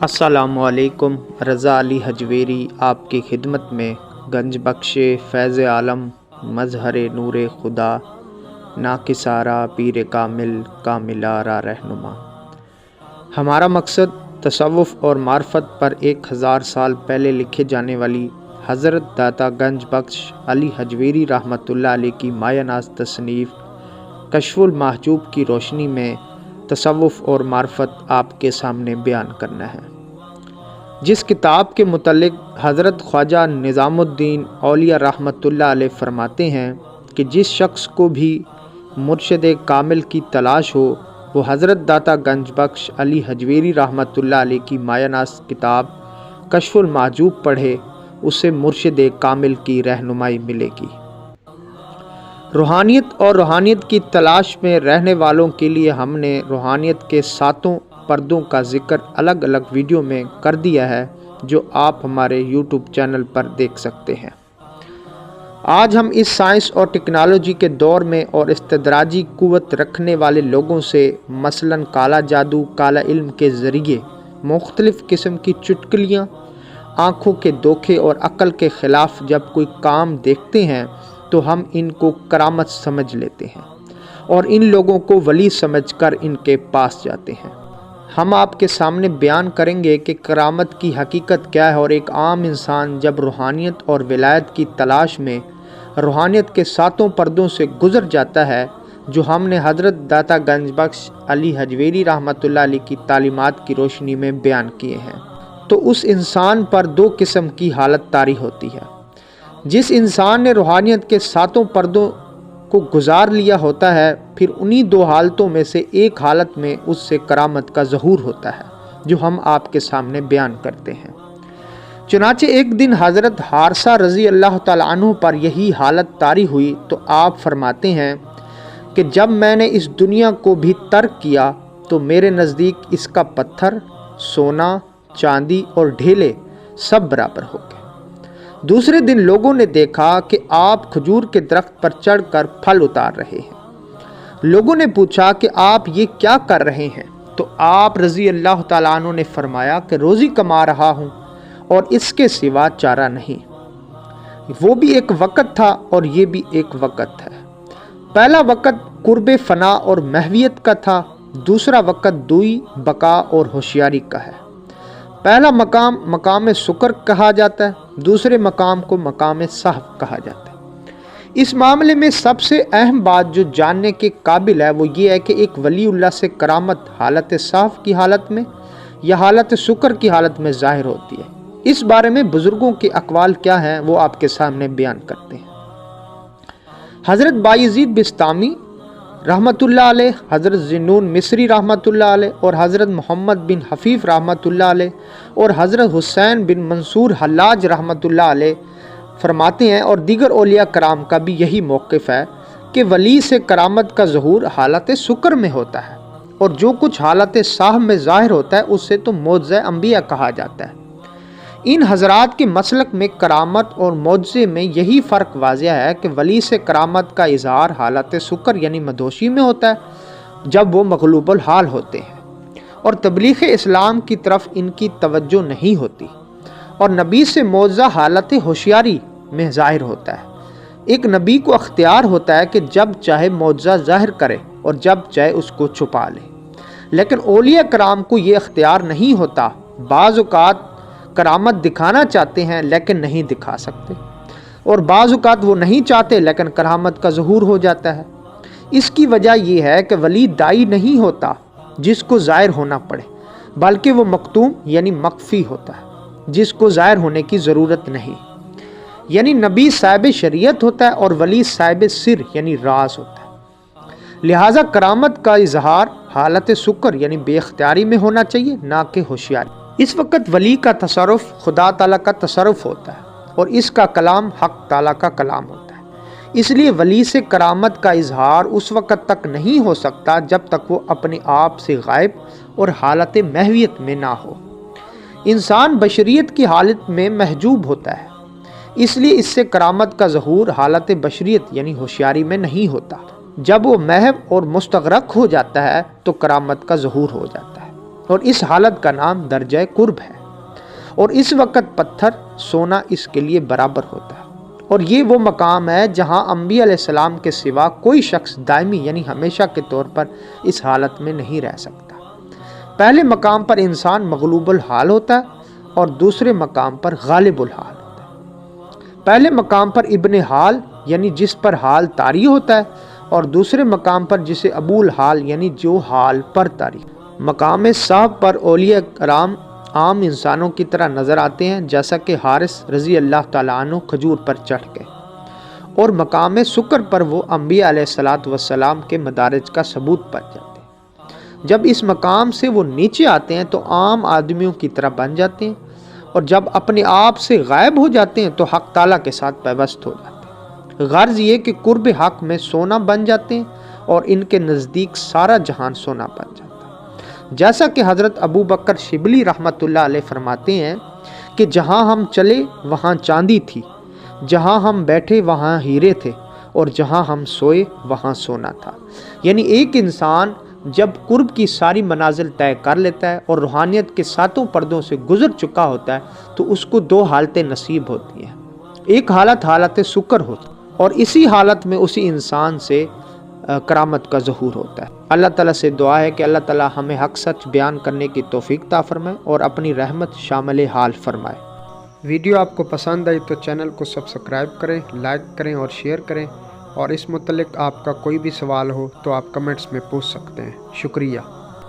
अस्सलामुअलैकुम। रज़ा अली हजवेरी आपकी खिदमत में गंज बख्श फैज़ आलम मज़हर नूर खुदा नाकिसारा पीर कामिल कामिलारा रहनुमा। हमारा मकसद तसव्वुफ़ और मार्फत पर 1000 साल पहले लिखे जाने वाली हज़रत दाता गंज बख्श अली हजवेरी रहमतुल्लाह अलैह की मायानाज़ तसनीफ़ कश्फुल महजूब की रोशनी में तसव्वुफ़ और मार्फत आपके सामने बयान करना है। जिस किताब के मुतल्लिक़ हज़रत ख्वाजा निज़ामुद्दीन औलिया रहमतुल्लाह अलैह फरमाते हैं कि जिस शख्स को भी मुर्शिद कामिल की तलाश हो वो हज़रत दाता गंज बख्श अली हजवेरी रहमतुल्लाह अलैह की मायानाज़ किताब कश्फुल महजूब पढ़े, उसे मुर्शिद कामिल की रहनुमाई मिलेगी। रूहानियत और रूहानियत की तलाश में रहने वालों के लिए हमने रूहानियत के 7 पर्दों का जिक्र अलग अलग वीडियो में कर दिया है, जो आप हमारे यूट्यूब चैनल पर देख सकते हैं। आज हम इस साइंस और टेक्नोलॉजी के दौर में और इस्तदराजी कुव्वत रखने वाले लोगों से मसलन काला जादू, काला इल्म के ज़रिए मुख्तलिफ़ किस्म की चुटकुलियाँ, आँखों के धोखे और अक्ल के ख़िलाफ़ जब कोई काम देखते हैं तो हम इनको करामत समझ लेते हैं और इन लोगों को वली समझकर इनके पास जाते हैं। हम आपके सामने बयान करेंगे कि करामत की हकीकत क्या है और एक आम इंसान जब रूहानियत और विलायत की तलाश में रूहानियत के 7 पर्दों से गुज़र जाता है, जो हमने हज़रत दाता गंज बख्श अली हजवेरी रहमतुल्लाह अलैह की तालीमात की रोशनी में बयान किए हैं, तो उस इंसान पर 2 किस्म की हालत तारी होती है। जिस इंसान ने रूहानियत के 7 पर्दों को गुजार लिया होता है, फिर उन्हीं 2 हालतों में से एक हालत में उससे करामत का ज़हूर होता है, जो हम आपके सामने बयान करते हैं। चुनाचे एक दिन हज़रत हारसा रज़ी अल्लाह ताला अन्हु पर यही हालत तारी हुई तो आप फरमाते हैं कि जब मैंने इस दुनिया को भी तर्क किया तो मेरे नज़दीक इसका पत्थर, सोना, चांदी और ढेले सब बराबर हो गए। दूसरे दिन लोगों ने देखा कि आप खजूर के दरख्त पर चढ़कर फल उतार रहे हैं। लोगों ने पूछा कि आप ये क्या कर रहे हैं, तो आप रज़ी अल्लाह ताला अन्हु ने फरमाया कि रोज़ी कमा रहा हूँ और इसके सिवा चारा नहीं। वो भी एक वक़्त था और ये भी एक वक़्त है। पहला वक़्त कुर्बे फना और महवियत का था, दूसरा वक़्त दुई, बका और होशियारी का है। पहला मकाम मकाम शुक्र कहा जाता है, दूसरे मकाम को मकाम सहफ कहा जाता है। इस मामले में सबसे अहम बात जो जानने के काबिल है वो ये है कि एक वलीउल्लाह से करामत हालत सहफ की हालत में या हालत शुक्र की हालत में ज़ाहिर होती है। इस बारे में बुज़ुर्गों के अक़वाल क्या हैं वो आपके सामने बयान करते हैं। हज़रत बायज़ीद बिस्तामी रहमतुल्लाह अलैह, हज़रत ज़ुन्नून मिस्री रहमतुल्लाह अलैह और हज़रत मोहम्मद बिन हफ़ीफ़ रहमतुल्लाह अलैह और हज़रत हुसैन बिन मंसूर हल्लाज रहमतुल्लाह अलैह फरमाते हैं, और दीगर औलिया कराम का भी यही मौक़िफ़ है कि वली से करामत का ज़हूर हालत शुक्र में होता है और जो कुछ हालत साहब में ज़ाहिर होता है उससे तो मौजज़े अंबिया कहा जाता है। इन हज़रात के मसलक में करामत और मौजज़े में यही फ़र्क वाज़िह है कि वली से करामत का इज़हार हालत शुक्र यानी मदोशी में होता है जब वो मग़लूबुल हाल होते हैं और तबलीग़ इस्लाम की तरफ इनकी तवज्जो नहीं होती, और नबी से मौजज़ा हालत होशियारी में ज़ाहिर होता है। एक नबी को अख्तियार होता है कि जब चाहे मौजज़ा ज़ाहिर करे और जब चाहे उसको छुपा ले, लेकिन औलिया कराम को ये अख्तियार नहीं होता। बाज़ औक़ात करामत दिखाना चाहते हैं लेकिन नहीं दिखा सकते, और बाज़ औक़ात वो नहीं चाहते लेकिन करामत का ज़हूर हो जाता है। इसकी वजह यह है कि वली दाई नहीं होता जिसको ज़ाहिर होना पड़े, बल्कि वो मकतूम यानी मख्फ़ी होता है जिसको ज़ाहिर होने की ज़रूरत नहीं। यानी नबी साहिब शरीयत होता है और वली साहिब सिर यानी राज होता है। लिहाजा करामत का इजहार हालत शुक्र यानी बेख्तियारी में होना चाहिए, ना कि होशियारी। इस वक्त वली का तसर्रुफ़ खुदा ताला का तसर्रुफ़ होता है और इसका कलाम हक़ ताला का कलाम होता है। इसलिए वली से करामत का इजहार उस वक़्त तक नहीं हो सकता जब तक वो अपने आप से गायब और हालत महवियत में ना हो। इंसान बशरियत की हालत में महजूब होता है, इसलिए इससे करामत का ज़हूर हालत बशरियत यानी होशियारी में नहीं होता। जब वो महव और मुस्तग़रक़ हो जाता है तो करामत का ज़हूर हो जाता है। اور اس حالت کا نام درجہ قرب ہے، اور اس وقت پتھر سونا اس کے لیے برابر ہوتا ہے۔ اور یہ وہ مقام ہے جہاں انبیاء علیہ السلام کے سوا کوئی شخص دائمی یعنی ہمیشہ کے طور پر اس حالت میں نہیں رہ سکتا۔ پہلے مقام پر انسان مغلوب الحال ہوتا ہے اور دوسرے مقام پر غالب الحال ہوتا ہے۔ پہلے مقام پر ابن حال یعنی جس پر حال طاری ہوتا ہے، اور دوسرے مقام پر جسے ابو الحال یعنی جو حال پر طاری۔ مقام صاحب پر اولیاء کرام عام انسانوں کی طرح نظر آتے ہیں، جیسا کہ حارث رضی اللہ تعالیٰ عنہ کھجور پر چڑھ گئے، اور مقام سکر پر وہ انبیاء علیہ السلام کے مدارج کا ثبوت پا جاتے ہیں۔ جب اس مقام سے وہ نیچے آتے ہیں تو عام آدمیوں کی طرح بن جاتے ہیں، اور جب اپنے آپ سے غائب ہو جاتے ہیں تو حق تعالیٰ کے ساتھ پیوست ہو جاتے ہیں۔ غرض یہ کہ قرب حق میں سونا بن جاتے ہیں، اور ان کے نزدیک سارا جہان سونا بن جاتا ہے۔ جیسا کہ حضرت ابو بکر شبلی رحمۃ اللہ علیہ فرماتے ہیں کہ جہاں ہم چلے وہاں چاندی تھی، جہاں ہم بیٹھے وہاں ہیرے تھے، اور جہاں ہم سوئے وہاں سونا تھا۔ یعنی ایک انسان جب قرب کی ساری منازل طے کر لیتا ہے اور روحانیت کے ساتوں پردوں سے گزر چکا ہوتا ہے تو اس کو دو حالتیں نصیب ہوتی ہیں۔ ایک حالت سکر ہوتی ہے، اور اسی حالت میں اسی انسان سے کرامت کا ظہور ہوتا ہے۔ اللہ تعالیٰ سے دعا ہے کہ اللہ تعالیٰ ہمیں حق سچ بیان کرنے کی توفیق عطا فرمائے اور اپنی رحمت شامل حال فرمائے۔ ویڈیو آپ کو پسند آئی تو چینل کو سبسکرائب کریں، لائک کریں اور شیئر کریں، اور اس متعلق آپ کا کوئی بھی سوال ہو تو آپ کمنٹس میں پوچھ سکتے ہیں۔ شکریہ۔